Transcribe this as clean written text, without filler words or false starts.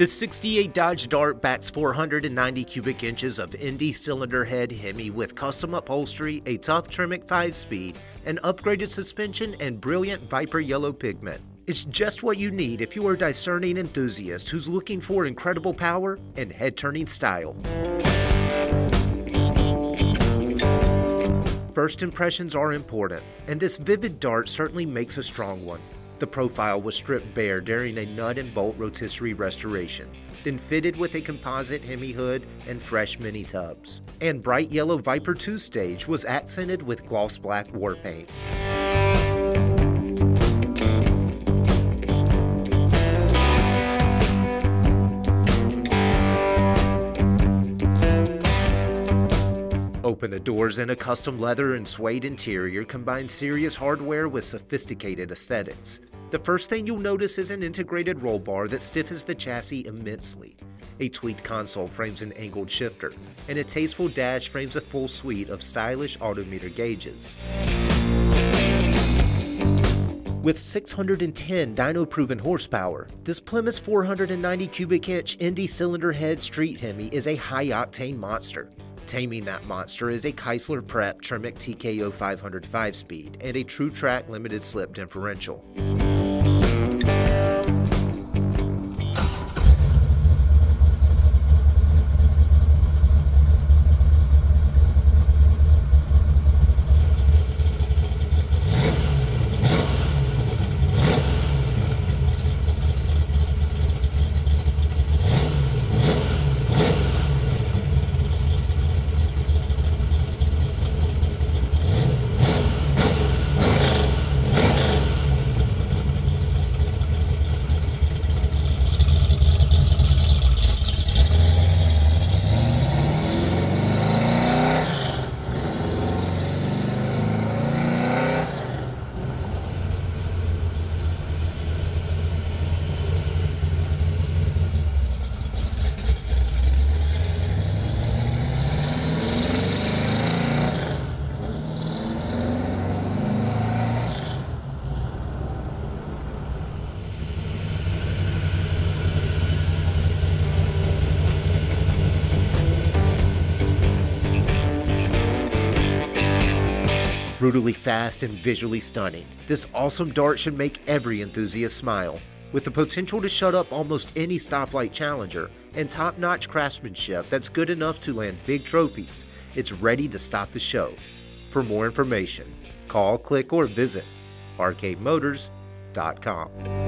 The 68 Dodge Dart backs 490 cubic inches of Indy cylinder head Hemi with custom upholstery, a tough Tremec 5-speed, an upgraded suspension, and brilliant Viper yellow pigment. It's just what you need if you are a discerning enthusiast who's looking for incredible power and head-turning style. First impressions are important, and this vivid Dart certainly makes a strong one. The profile was stripped bare during a nut and bolt rotisserie restoration, then fitted with a composite Hemi hood and fresh mini tubs. And bright yellow Viper 2 stage was accented with gloss black war paint. Open the doors in a custom leather and suede interior combines serious hardware with sophisticated aesthetics. The first thing you'll notice is an integrated roll bar that stiffens the chassis immensely. A tweaked console frames an angled shifter, and a tasteful dash frames a full suite of stylish autometer gauges. With 610 dyno-proven horsepower, this Plymouth's 490 cubic inch Indy cylinder head street Hemi is a high-octane monster. Taming that monster is a Chrysler Prep Tremec TKO 500 5-speed and a TrueTrack limited slip differential. Brutally fast and visually stunning, this awesome Dart should make every enthusiast smile. With the potential to shut up almost any stoplight challenger and top-notch craftsmanship that's good enough to land big trophies, it's ready to stop the show. For more information, call, click, or visit arcademotors.com.